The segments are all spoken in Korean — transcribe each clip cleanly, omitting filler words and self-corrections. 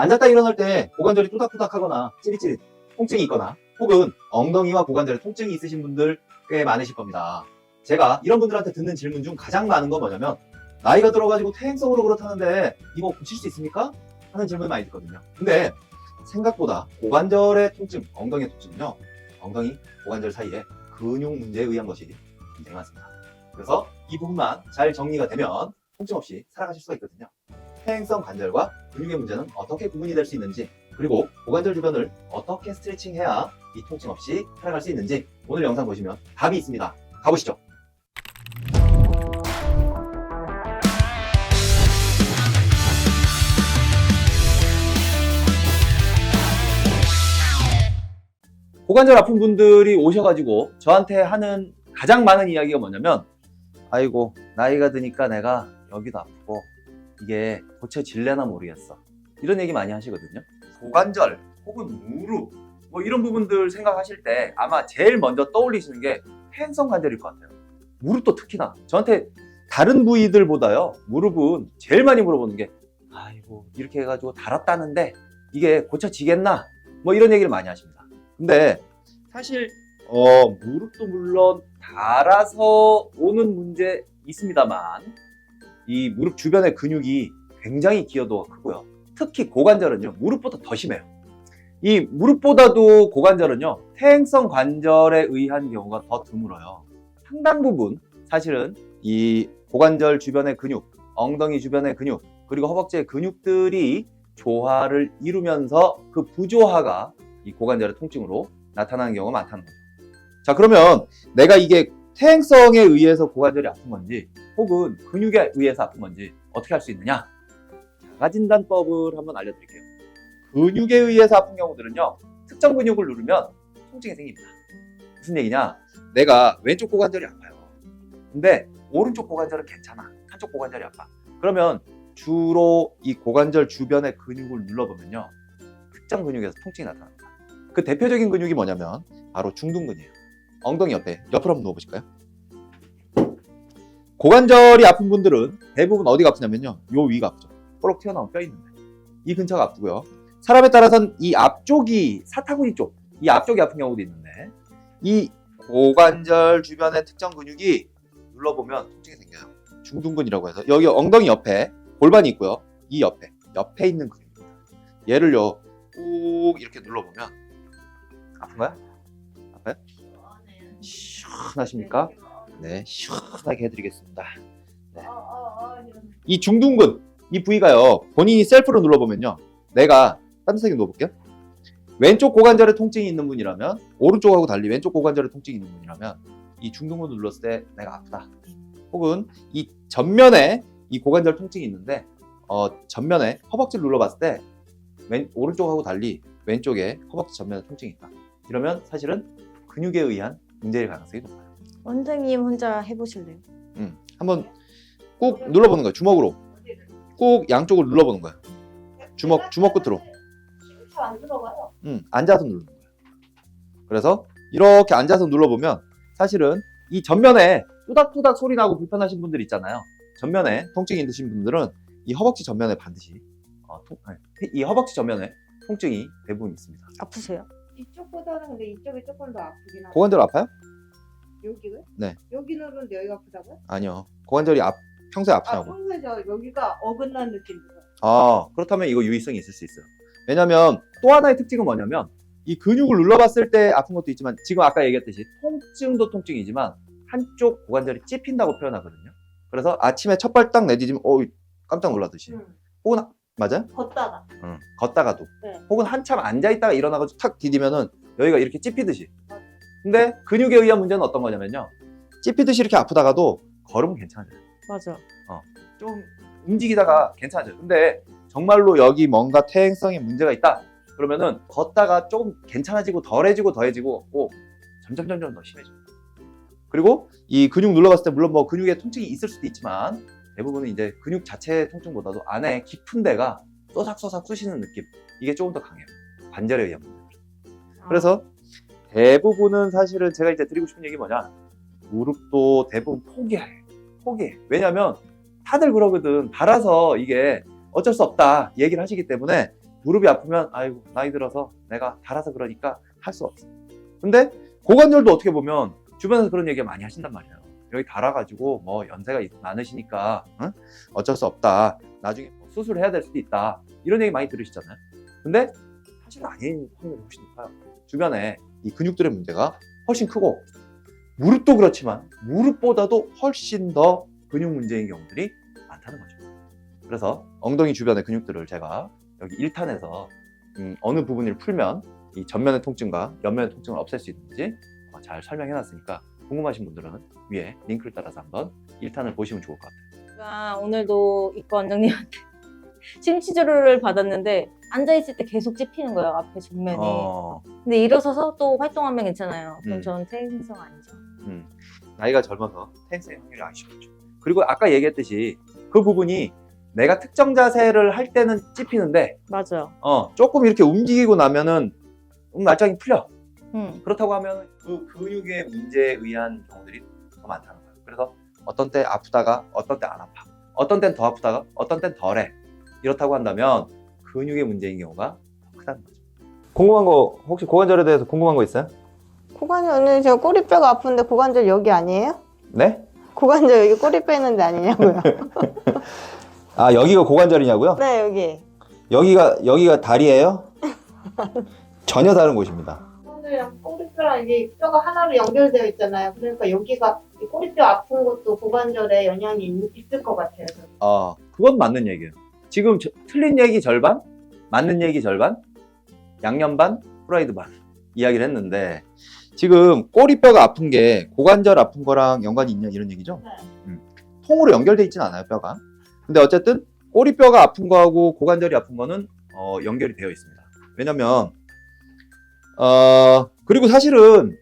앉았다 일어날 때 고관절이 또닥또닥하거나 찌릿찌릿 통증이 있거나 혹은 엉덩이와 고관절에 통증이 있으신 분들 꽤 많으실 겁니다. 제가 이런 분들한테 듣는 질문 중 가장 많은 건 뭐냐면 나이가 들어가지고 퇴행성으로 그렇다는데 이거 고칠 수 있습니까? 하는 질문을 많이 듣거든요. 근데 생각보다 고관절의 통증, 엉덩이의 통증은요, 엉덩이, 고관절 사이에 근육 문제에 의한 것이 굉장히 많습니다. 그래서 이 부분만 잘 정리가 되면 통증 없이 살아가실 수가 있거든요. 퇴행성 관절과 근육의 문제는 어떻게 구분이 될 수 있는지, 그리고 고관절 주변을 어떻게 스트레칭해야 이 통증 없이 살아갈 수 있는지 오늘 영상 보시면 답이 있습니다. 가보시죠. 고관절 아픈 분들이 오셔가지고 저한테 하는 가장 많은 이야기가 뭐냐면, 아이고 나이가 드니까 내가 여기도 아프고 이게 고쳐질래나 모르겠어, 이런 얘기 많이 하시거든요. 고관절 혹은 무릎 뭐 이런 부분들 생각하실 때 아마 제일 먼저 떠올리시는 게 퇴행성 관절일 것 같아요. 무릎도 특히나 저한테 다른 부위들보다요, 무릎은 제일 많이 물어보는 게 아이고 이렇게 해가지고 달았다는데 이게 고쳐지겠나, 뭐 이런 얘기를 많이 하십니다. 근데 사실 무릎도 물론 달아서 오는 문제 있습니다만 이 무릎 주변의 근육이 굉장히 기여도가 크고요. 특히 고관절은요, 무릎보다 더 심해요. 이 무릎보다도 고관절은요, 퇴행성 관절에 의한 경우가 더 드물어요. 상당 부분 사실은 이 고관절 주변의 근육, 엉덩이 주변의 근육, 그리고 허벅지의 근육들이 조화를 이루면서 그 부조화가 이 고관절의 통증으로 나타나는 경우가 많다는 거죠. 자, 그러면 내가 이게 퇴행성에 의해서 고관절이 아픈 건지 혹은 근육에 의해서 아픈 건지 어떻게 할 수 있느냐? 자가진단법을 한번 알려드릴게요. 근육에 의해서 아픈 경우들은요, 특정 근육을 누르면 통증이 생깁니다. 무슨 얘기냐? 내가 왼쪽 고관절이 아파요. 근데 오른쪽 고관절은 괜찮아. 한쪽 고관절이 아파. 그러면 주로 이 고관절 주변의 근육을 눌러보면요, 특정 근육에서 통증이 나타납니다. 그 대표적인 근육이 뭐냐면 바로 중둔근이에요. 엉덩이 옆에 옆으로 한번 누워보실까요? 고관절이 아픈 분들은 대부분 어디가 아프냐면요, 요 위가 아프죠. 뽀록 튀어나온 뼈 있는데 이 근처가 아프고요. 사람에 따라서는 이 앞쪽이 사타구니 쪽, 이 앞쪽이 아픈 경우도 있는데 이 고관절 주변의 특정 근육이 눌러보면 통증이 생겨요. 중둔근이라고 해서 여기 엉덩이 옆에 골반이 있고요. 이 옆에 있는 근육입니다. 얘를요 꾹 이렇게 눌러보면 아픈가요? 아파요? 시원하십니까? 네, 시원하게 해드리겠습니다. 네. 이 중둔근, 이 부위가요, 본인이 셀프로 눌러보면요, 내가 따뜻하게 누워볼게요. 왼쪽 고관절에 통증이 있는 분이라면, 오른쪽하고 달리 왼쪽 고관절에 통증이 있는 분이라면 이 중둔근 눌렀을 때 내가 아프다, 혹은 이 전면에 이 고관절 통증이 있는데 전면에 허벅지를 눌러봤을 때 오른쪽하고 달리 왼쪽에 허벅지 전면에 통증이 있다, 이러면 사실은 근육에 의한 문제일 가능성이 높아요. 원장님 혼자 해보실래요? 한번 꾹 눌러보는 거예요. 주먹으로 꾹 양쪽을 눌러보는 거예요. 주먹 끝으로. 잘 안 들어가요. 앉아서 누르는 거예요. 그래서 이렇게 앉아서 눌러보면 사실은 이 전면에 뚜닥뚜닥 소리 나고 불편하신 분들 있잖아요. 전면에 통증이 있으신 분들은 이 허벅지 전면에 반드시 이 허벅지 전면에 통증이 대부분 있습니다. 아프세요? 이쪽보다는 근데 이쪽이 조금 더 아프긴 하고. 고관절 아파요? 여기요? 네. 여기 누르는데 여기가 아프다고요? 아니요. 고관절이 평소에 아, 아프냐고. 평소에 저 여기가 어긋난 느낌 들어요. 그렇다면 이거 유의성이 있을 수 있어요. 왜냐면 또 하나의 특징은 뭐냐면 이 근육을 눌러봤을 때 아픈 것도 있지만 지금 아까 얘기했듯이 통증도 통증이지만 한쪽 고관절이 찝힌다고 표현하거든요. 그래서 아침에 첫 발 딱 내디디면 깜짝 놀라듯이 혹은 맞아요? 걷다가. 걷다가도 네. 혹은 한참 앉아있다가 일어나가지고 탁 디디면은 여기가 이렇게 찝히듯이. 근데 근육에 의한 문제는 어떤 거냐면요, 찝히듯이 이렇게 아프다가도 걸으면 괜찮아져요. 맞아. 좀 움직이다가 괜찮아져요. 근데 정말로 여기 뭔가 퇴행성에 문제가 있다 그러면은 걷다가 조금 괜찮아지고 덜해지고 더해지고 점점 더 심해져요. 그리고 이 근육 눌러봤을 때 물론 뭐 근육에 통증이 있을 수도 있지만 대부분은 이제 근육 자체의 통증보다도 안에 깊은 데가 쏘삭쏘삭 쑤시는 느낌, 이게 조금 더 강해요. 관절에 의한 문제들. 그래서 대부분은 사실은 제가 이제 드리고 싶은 얘기 뭐냐, 무릎도 대부분 포기해. 왜냐면 다들 그러거든. 달아서 이게 어쩔 수 없다 얘기를 하시기 때문에 무릎이 아프면 아이고 나이 들어서 내가 달아서 그러니까 할 수 없어. 근데 고관절도 어떻게 보면 주변에서 그런 얘기 많이 하신단 말이에요. 여기 달아가지고 뭐 연세가 많으시니까 응? 어쩔 수 없다. 나중에 수술해야 될 수도 있다. 이런 얘기 많이 들으시잖아요. 근데 사실 아닌 확률이 훨씬 높아요. 주변에 이 근육들의 문제가 훨씬 크고 무릎도 그렇지만 무릎보다도 훨씬 더 근육 문제인 경우들이 많다는 거죠. 그래서 엉덩이 주변의 근육들을 제가 여기 1탄에서 어느 부분을 풀면 이 전면의 통증과 옆면의 통증을 없앨 수 있는지 잘 설명해 놨으니까 궁금하신 분들은 위에 링크를 따라서 한번 1탄을 보시면 좋을 것 같아요. 제가 오늘도 이과 원장님한테 심치주를 받았는데 앉아있을 때 계속 찝히는 거예요, 앞에 정면이. 근데 일어서서 또 활동하면 괜찮아요. 그럼 저는 퇴행성 아니죠. 나이가 젊어서 퇴행성의 확률이 아주 쉽죠. 그리고 아까 얘기했듯이 그 부분이 내가 특정 자세를 할 때는 찝히는데 맞아요. 조금 이렇게 움직이고 나면은 말짱이 풀려. 그렇다고 하면 그 근육의 문제에 의한 경우들이 더 많다는 거예요. 그래서 어떤 때 아프다가 어떤 때 안 아파. 어떤 땐 더 아프다가 어떤 땐 덜해. 이렇다고 한다면 근육의 문제인 경우가 더 크다는 거죠. 궁금한 거 혹시 고관절에 대해서 궁금한 거 있어요? 고관절 오늘 저 꼬리뼈가 아픈데 고관절 여기 아니에요? 네? 고관절 여기 꼬리뼈 있는데 아니냐고요? 아 여기가 고관절이냐고요? 네 여기. 여기가 다리예요? 전혀 다른 곳입니다. 고관절이랑 꼬리뼈랑 이게 뼈가 하나로 연결되어 있잖아요. 그러니까 여기가 이 꼬리뼈 아픈 것도 고관절에 영향이 있을 것 같아요. 그건 맞는 얘기예요. 지금 틀린 얘기 절반, 맞는 얘기 절반, 양념 반, 프라이드 반 이야기를 했는데 지금 꼬리뼈가 아픈 게 고관절 아픈 거랑 연관이 있냐 이런 얘기죠? 네. 통으로 연결돼 있진 않아요, 뼈가. 근데 어쨌든 꼬리뼈가 아픈 거하고 고관절이 아픈 거는 연결이 되어 있습니다. 왜냐면 그리고 사실은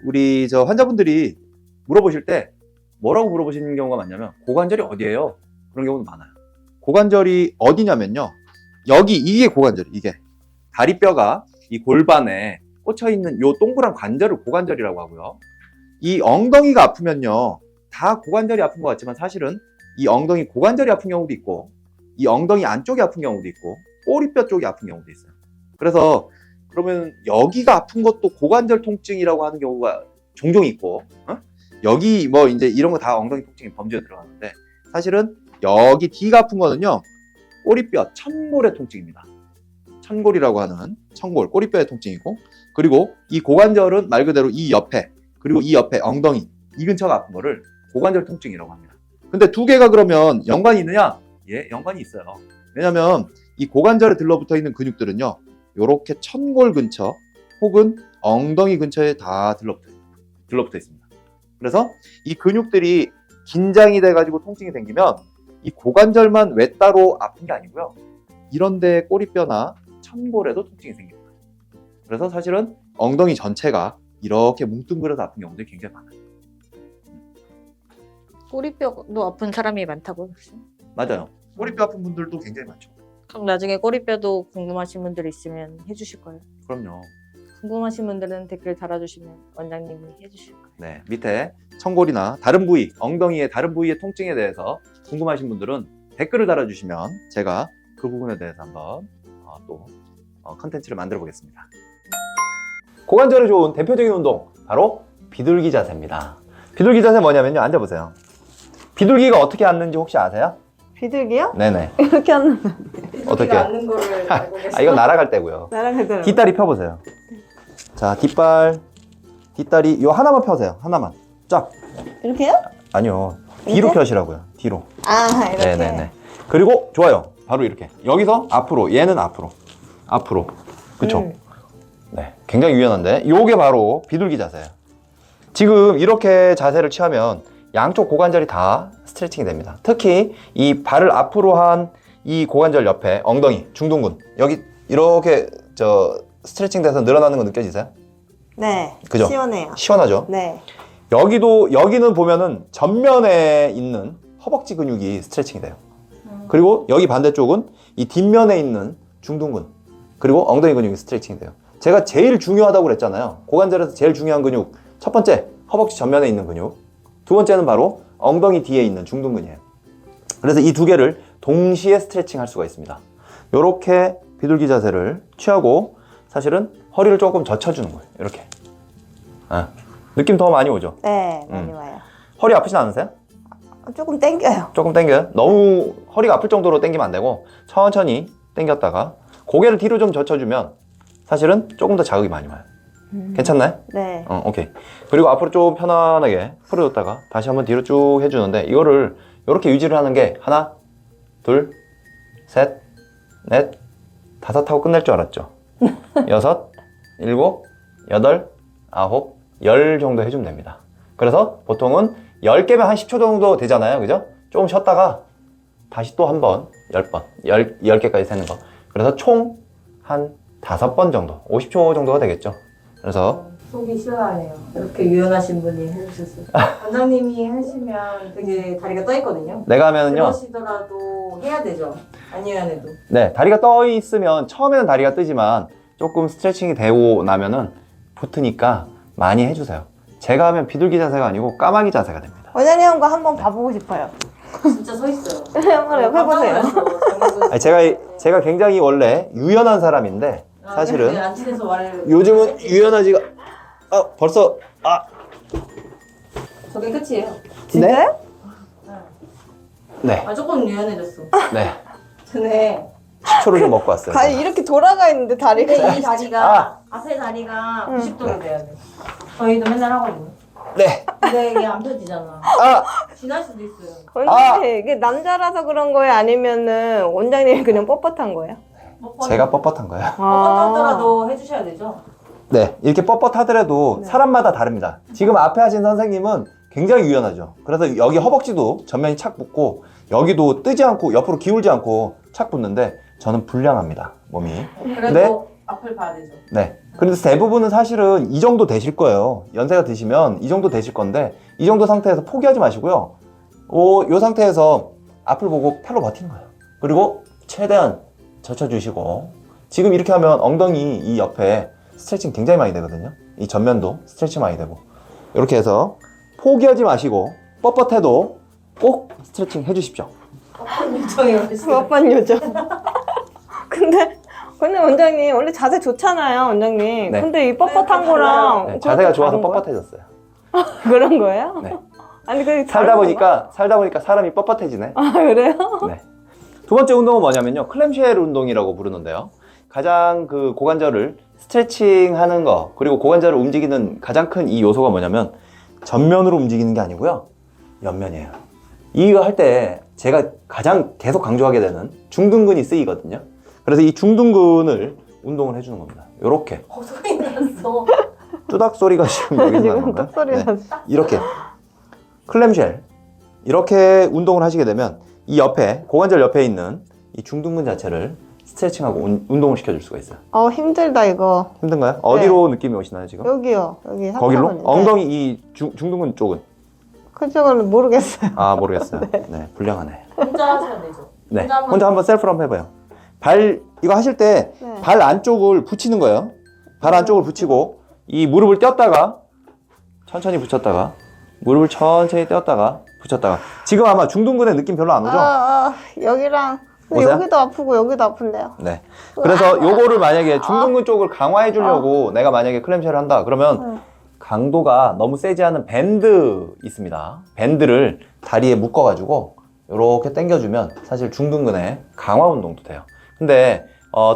우리 환자분들이 물어보실 때 뭐라고 물어보시는 경우가 많냐면 고관절이 어디예요? 그런 경우도 많아요. 고관절이 어디냐면요. 이게 고관절이 이게 다리뼈가 이 골반에 꽂혀 있는 요 동그란 관절을 고관절이라고 하고요. 이 엉덩이가 아프면요. 다 고관절이 아픈 것 같지만 사실은 이 엉덩이 고관절이 아픈 경우도 있고 이 엉덩이 안쪽이 아픈 경우도 있고 꼬리뼈 쪽이 아픈 경우도 있어요. 그래서 그러면 여기가 아픈 것도 고관절 통증이라고 하는 경우가 종종 있고 여기 뭐 이제 이런 거 다 엉덩이 통증이 범주에 들어가는데 사실은 여기 D가 아픈 거는요. 꼬리뼈 천골의 통증입니다. 천골이라고 하는 천골 꼬리뼈의 통증이고 그리고 이 고관절은 말 그대로 이 옆에 그리고 이 옆에 엉덩이 이 근처가 아픈 거를 고관절 통증이라고 합니다. 근데 두 개가 그러면 연관이 있느냐? 예, 연관이 있어요. 왜냐면 이 고관절에 들러붙어 있는 근육들은요. 요렇게 천골 근처 혹은 엉덩이 근처에 다 들러붙어 있습니다. 그래서 이 근육들이 긴장이 돼가지고 통증이 생기면 이 고관절만 외따로 아픈 게 아니고요. 이런데 꼬리뼈나 천골에도 통증이 생깁니다. 그래서 사실은 엉덩이 전체가 이렇게 뭉뚱그려서 아픈 경우들이 굉장히 많아요. 꼬리뼈도 아픈 사람이 많다고요? 혹시? 맞아요. 꼬리뼈 아픈 분들도 굉장히 많죠. 그럼 나중에 꼬리뼈도 궁금하신 분들 있으면 해주실 거예요? 그럼요. 궁금하신 분들은 댓글 달아주시면 원장님이 해주실 거예요. 네, 밑에 천골이나 다른 부위, 엉덩이의 다른 부위의 통증에 대해서 궁금하신 분들은 댓글을 달아주시면 제가 그 부분에 대해서 한번 또 컨텐츠를 만들어 보겠습니다. 고관절에 좋은 대표적인 운동 바로 비둘기 자세입니다. 비둘기 자세 뭐냐면요. 앉아보세요. 비둘기가 어떻게 앉는지 혹시 아세요? 비둘기요? 네네. 이렇게 하는 어떻게? 앉는 거를 알고 계세요? 이건 날아갈 때고요. 날아가더라고요. 뒷다리 펴보세요. 자, 뒷다리 요 하나만 펴세요. 하나만. 쫙. 이렇게요? 아니요. 뒤로 이렇게? 펴시라고요. 뒤로. 아 이렇게? 네네네. 그리고 좋아요. 바로 이렇게. 여기서 앞으로. 얘는 앞으로. 앞으로. 그쵸? 네. 굉장히 유연한데. 요게 바로 비둘기 자세예요. 지금 이렇게 자세를 취하면 양쪽 고관절이 다 스트레칭이 됩니다. 특히 이 발을 앞으로 한 이 고관절 옆에 엉덩이, 중둔근 여기 이렇게 스트레칭 돼서 늘어나는 거 느껴지세요? 네. 그죠? 시원해요. 시원하죠? 네. 여기는 보면은 전면에 있는 허벅지 근육이 스트레칭이 돼요. 그리고 여기 반대쪽은 이 뒷면에 있는 중둔근 그리고 엉덩이 근육이 스트레칭이 돼요. 제가 제일 중요하다고 그랬잖아요. 고관절에서 제일 중요한 근육 첫 번째 허벅지 전면에 있는 근육 두 번째는 바로 엉덩이 뒤에 있는 중둔근이에요. 그래서 이 두 개를 동시에 스트레칭 할 수가 있습니다. 이렇게 비둘기 자세를 취하고 사실은 허리를 조금 젖혀주는 거예요. 이렇게. 느낌 더 많이 오죠? 네, 많이 와요. 허리 아프진 않으세요? 조금 땡겨요. 조금 당겨요. 너무 허리가 아플 정도로 당기면 안 되고 천천히 당겼다가 고개를 뒤로 좀 젖혀주면 사실은 조금 더 자극이 많이 와요. 괜찮나요? 네. 오케이. 그리고 앞으로 좀 편안하게 풀어줬다가 다시 한번 뒤로 쭉 해주는데 이거를 이렇게 유지를 하는 게 하나, 둘, 셋, 넷, 다섯 하고 끝날 줄 알았죠? 여섯, 일곱, 여덟, 아홉, 열 정도 해주면 됩니다. 그래서 보통은 10개면 한 10초 정도 되잖아요. 그죠? 조금 쉬었다가 다시 또 한 번, 10번, 10개까지 세는 거. 그래서 총 한 5번 정도, 50초 정도가 되겠죠. 그래서 속이 시원하네요. 이렇게 유연하신 분이 해주셨어요. 원장님이 하시면 되게 다리가 떠 있거든요. 내가 하면은요. 그러시더라도 해야 되죠. 아니면 안 해도. 네, 다리가 떠 있으면 처음에는 다리가 뜨지만 조금 스트레칭이 되고 나면은 붙으니까 많이 해주세요. 제가 하면 비둘기 자세가 아니고 까마귀 자세가 됩니다. 원장님 한 거 한번 봐보고 싶어요. 진짜 서 있어요. 한번 해보세요. 아니, 제가 굉장히 원래 유연한 사람인데 사실은 안 친해서 말을. 요즘은 유연하지가 벌써 저게 끝이에요. 진짜요? 네. 조금 유연해졌어. 네. 전에. 식초를 좀 먹고 왔어요. 아니 이렇게 돌아가 있는데 다리가 근데 이 다리가 앞에 다리가 90도로 돼야 돼. 저희도 맨날 하거든요. 네. 근데 이게 안 펴지잖아. 지날 수도 있어요. 원장님 이게 남자라서 그런 거예요? 아니면은 원장님이 그냥 뻣뻣한 거예요? 제가 뻣뻣한 거예요. 뻣뻣하더라도 해주셔야 되죠. 네, 이렇게 뻣뻣하더라도 사람마다 다릅니다. 지금 앞에 하신 선생님은 굉장히 유연하죠. 그래서 여기 허벅지도 전면이 착 붙고 여기도 뜨지 않고 옆으로 기울지 않고 착 붙는데 저는 불량합니다, 몸이. 그래도 네. 앞을 봐야 되죠. 네. 그런데 대부분은 사실은 이 정도 되실 거예요. 연세가 드시면 이 정도 되실 건데 이 정도 상태에서 포기하지 마시고요. 이 상태에서 앞을 보고 팔로 버티는 거예요. 그리고 최대한 젖혀주시고 지금 이렇게 하면 엉덩이 이 옆에 스트레칭 굉장히 많이 되거든요. 이 전면도 스트레칭 많이 되고 이렇게 해서 포기하지 마시고 뻣뻣해도 꼭 스트레칭 해주십시오. 뻣뻣한 요정. 근데 원장님 원래 자세 좋잖아요, 원장님. 네. 근데 이 뻣뻣한 거랑 네, 자세가 그것도 좋아서 다른 거예요? 뻣뻣해졌어요. 그런 거예요? 네. 아니 그 살다 보니까 사람이 뻣뻣해지네. 아 그래요? 네. 두 번째 운동은 뭐냐면요. 클램쉘 운동이라고 부르는데요. 가장 그 고관절을 스트레칭 하는 거, 그리고 고관절을 움직이는 가장 큰 이 요소가 뭐냐면 전면으로 움직이는 게 아니고요. 옆면이에요. 이거 할 때 제가 가장 계속 강조하게 되는 중둔근이 쓰이거든요. 그래서 이 중둔근을 운동을 해주는 겁니다. 요렇게. 소리 났어. 뚜닥 소리가 지금 여기서 나는 지금 건가요? 딱 소리 났어. 이렇게. 클램쉘. 이렇게 운동을 하시게 되면 이 옆에, 고관절 옆에 있는 이 중둔근 자체를 스트레칭하고 운동을 시켜줄 수가 있어요. 힘들다 이거. 힘든가요? 어디로 느낌이 오시나요, 지금? 여기요. 여기 거길로? 삼각은. 엉덩이 이 중둔근 쪽은? 그쪽은 모르겠어요. 아, 모르겠어요. 네, 불량하네. 혼자 하셔야 되죠. 네, 혼자 한번 셀프로 한번 해봐요. 이거 하실 때 네. 발 안쪽을 붙이는 거예요. 발 안쪽을 붙이고 이 무릎을 떼었다가 천천히 붙였다가 무릎을 천천히 떼었다가 붙였다가 지금 아마 중둔근의 느낌 별로 안 오죠? 여기랑 근데 오세요? 여기도 아프고 여기도 아픈데요. 네. 그래서 요거를 만약에 중둔근 쪽을 강화해 주려고 내가 만약에 클램쉘을 한다 그러면 강도가 너무 세지 않은 밴드 있습니다. 밴드를 다리에 묶어 가지고 이렇게 당겨주면 사실 중둔근의 강화 운동도 돼요. 근데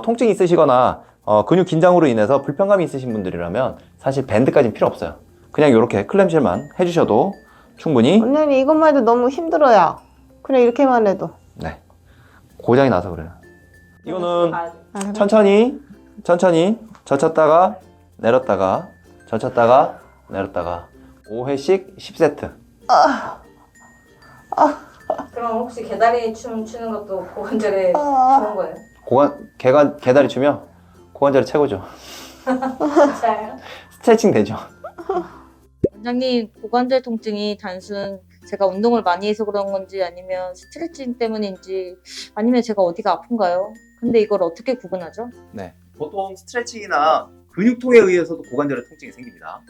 통증이 있으시거나 근육 긴장으로 인해서 불편감이 있으신 분들이라면 사실 밴드까지는 필요 없어요. 그냥 이렇게 클램쉘만 해주셔도 충분히. 원장님 이것만 해도 너무 힘들어요. 그냥 이렇게만 해도. 네. 고장이 나서 그래요. 이거는 그래? 천천히 젖혔다가 내렸다가 젖혔다가 내렸다가 5회씩 10세트. 그럼 혹시 개다리 춤 추는 것도 고관절에 좋은 거예요? 개다리 추면 고관절이 최고죠. 진짜요? 스트레칭 되죠. 원장님 고관절 통증이 단순 제가 운동을 많이 해서 그런 건지 아니면 스트레칭 때문인지 아니면 제가 어디가 아픈가요? 근데 이걸 어떻게 구분하죠? 네. 보통 스트레칭이나 근육통에 의해서도 고관절에 통증이 생깁니다.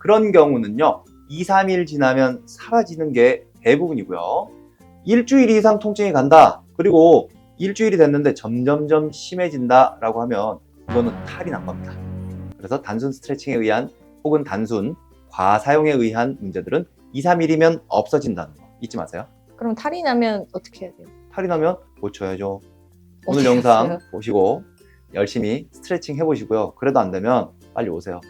그런 경우는요, 2, 3일 지나면 사라지는 게 대부분이고요. 일주일 이상 통증이 간다. 그리고 일주일이 됐는데 점점점 심해진다라고 하면 이거는 탈이 난 겁니다. 그래서 단순 스트레칭에 의한 혹은 단순 과사용에 의한 문제들은 2, 3일이면 없어진다는 거 잊지 마세요. 그럼 탈이 나면 어떻게 해야 돼요? 탈이 나면 고쳐야죠. 오늘 어떻게 영상 했어요? 보시고 열심히 스트레칭 해보시고요. 그래도 안 되면 빨리 오세요.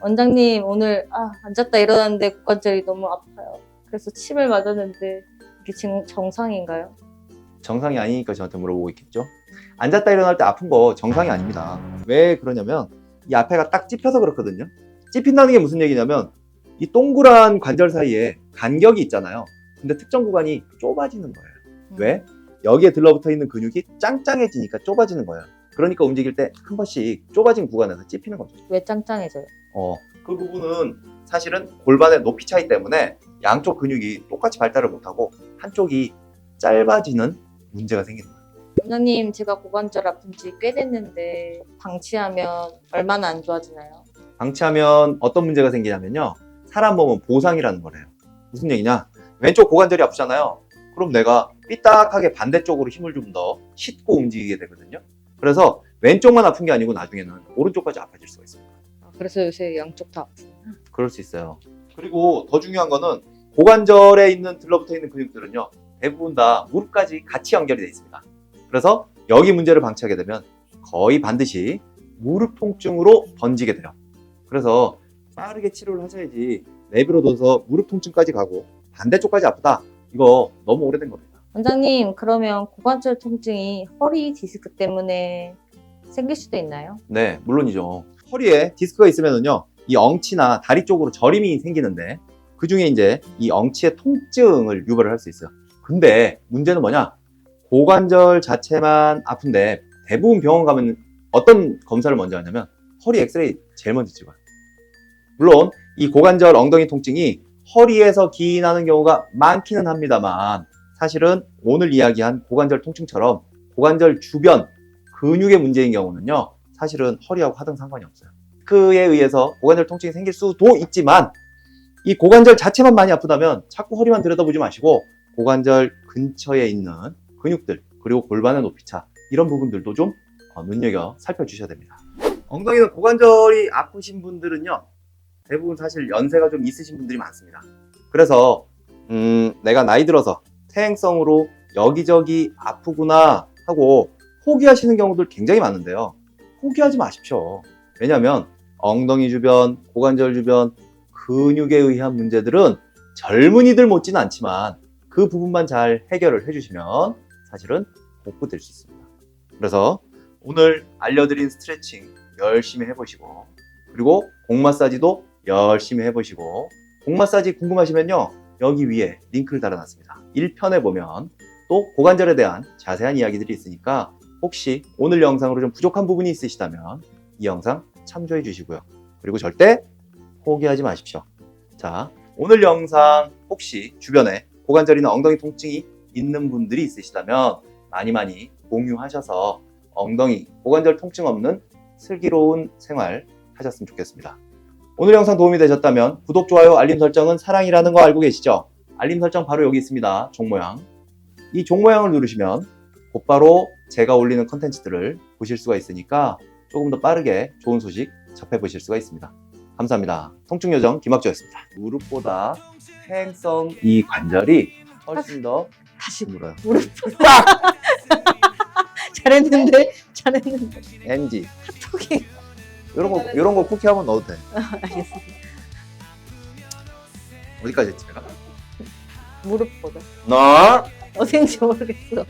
원장님 오늘 앉았다 일어났는데 고관절이 너무 아파요. 그래서 침을 맞았는데 이게 지금 정상인가요? 정상이 아니니까 저한테 물어보고 있겠죠. 앉았다 일어날 때 아픈 거 정상이 아닙니다. 왜 그러냐면 이 앞에가 딱 찝혀서 그렇거든요. 찝힌다는 게 무슨 얘기냐면 이 동그란 관절 사이에 간격이 있잖아요. 근데 특정 구간이 좁아지는 거예요. 왜? 여기에 들러붙어 있는 근육이 짱짱해지니까 좁아지는 거예요. 그러니까 움직일 때 한 번씩 좁아진 구간에서 찝히는 거죠. 왜 짱짱해져요? 그 부분은 사실은 골반의 높이 차이 때문에 양쪽 근육이 똑같이 발달을 못하고 한쪽이 짧아지는 문제가 생기는 거예요. 원장님 제가 고관절 아픈 지 꽤 됐는데 방치하면 얼마나 안 좋아지나요? 방치하면 어떤 문제가 생기냐면요. 사람 몸은 보상이라는 거래요. 무슨 얘기냐? 왼쪽 고관절이 아프잖아요. 그럼 내가 삐딱하게 반대쪽으로 힘을 좀 더 싣고 움직이게 되거든요. 그래서 왼쪽만 아픈 게 아니고 나중에는 오른쪽까지 아파질 수가 있습니다. 그래서 요새 양쪽 다 아프구나. 그럴 수 있어요. 그리고 더 중요한 거는 고관절에 있는 들러붙어 있는 근육들은요. 대부분 다 무릎까지 같이 연결이 되어 있습니다. 그래서 여기 문제를 방치하게 되면 거의 반드시 무릎 통증으로 번지게 돼요. 그래서 빠르게 치료를 하셔야지 내버려둬서 무릎 통증까지 가고 반대쪽까지 아프다. 이거 너무 오래된 겁니다. 원장님 그러면 고관절 통증이 허리 디스크 때문에 생길 수도 있나요? 네, 물론이죠. 허리에 디스크가 있으면은요, 이 엉치나 다리 쪽으로 저림이 생기는데 그 중에 이제 이 엉치의 통증을 유발을 할 수 있어요. 근데 문제는 뭐냐? 고관절 자체만 아픈데 대부분 병원 가면 어떤 검사를 먼저 하냐면 허리 엑스레이 제일 먼저 찍어요. 물론 이 고관절 엉덩이 통증이 허리에서 기인하는 경우가 많기는 합니다만 사실은 오늘 이야기한 고관절 통증처럼 고관절 주변 근육의 문제인 경우는요, 사실은 허리하고 하등 상관이 없어요. 그에 의해서 고관절 통증이 생길 수도 있지만 이 고관절 자체만 많이 아프다면 자꾸 허리만 들여다보지 마시고 고관절 근처에 있는 근육들 그리고 골반의 높이차 이런 부분들도 좀 눈여겨 살펴주셔야 됩니다. 엉덩이는 고관절이 아프신 분들은요, 대부분 사실 연세가 좀 있으신 분들이 많습니다. 그래서 내가 나이 들어서 퇴행성으로 여기저기 아프구나 하고 포기하시는 경우들 굉장히 많은데요. 포기하지 마십시오. 왜냐하면 엉덩이 주변, 고관절 주변 근육에 의한 문제들은 젊은이들 못지는 않지만 그 부분만 잘 해결을 해주시면 사실은 복구될 수 있습니다. 그래서 오늘 알려드린 스트레칭 열심히 해보시고 그리고 공 마사지도 열심히 해보시고 공 마사지 궁금하시면요, 여기 위에 링크를 달아놨습니다. 1편에 보면 또 고관절에 대한 자세한 이야기들이 있으니까 혹시 오늘 영상으로 좀 부족한 부분이 있으시다면 이 영상 참조해 주시고요. 그리고 절대 포기하지 마십시오. 자, 오늘 영상 혹시 주변에 고관절이나 엉덩이 통증이 있는 분들이 있으시다면 많이 공유하셔서 엉덩이, 고관절 통증 없는 슬기로운 생활 하셨으면 좋겠습니다. 오늘 영상 도움이 되셨다면 구독, 좋아요, 알림 설정은 사랑이라는 거 알고 계시죠? 알림 설정 바로 여기 있습니다. 종 모양. 이 종 모양을 누르시면 곧바로 제가 올리는 컨텐츠들을 보실 수가 있으니까 조금 더 빠르게 좋은 소식 접해보실 수가 있습니다. 감사합니다. 통증요정 김학주였습니다. 무릎보다 퇴행성 이 관절이 훨씬 더 다시 물어요. 무릎 잘했는데 NG. 톡이 이런 거 쿠키하면 넣어도 돼. 알겠습니다. 어디까지 했지 내가? 무릎보다 너 어딘지 모르겠어.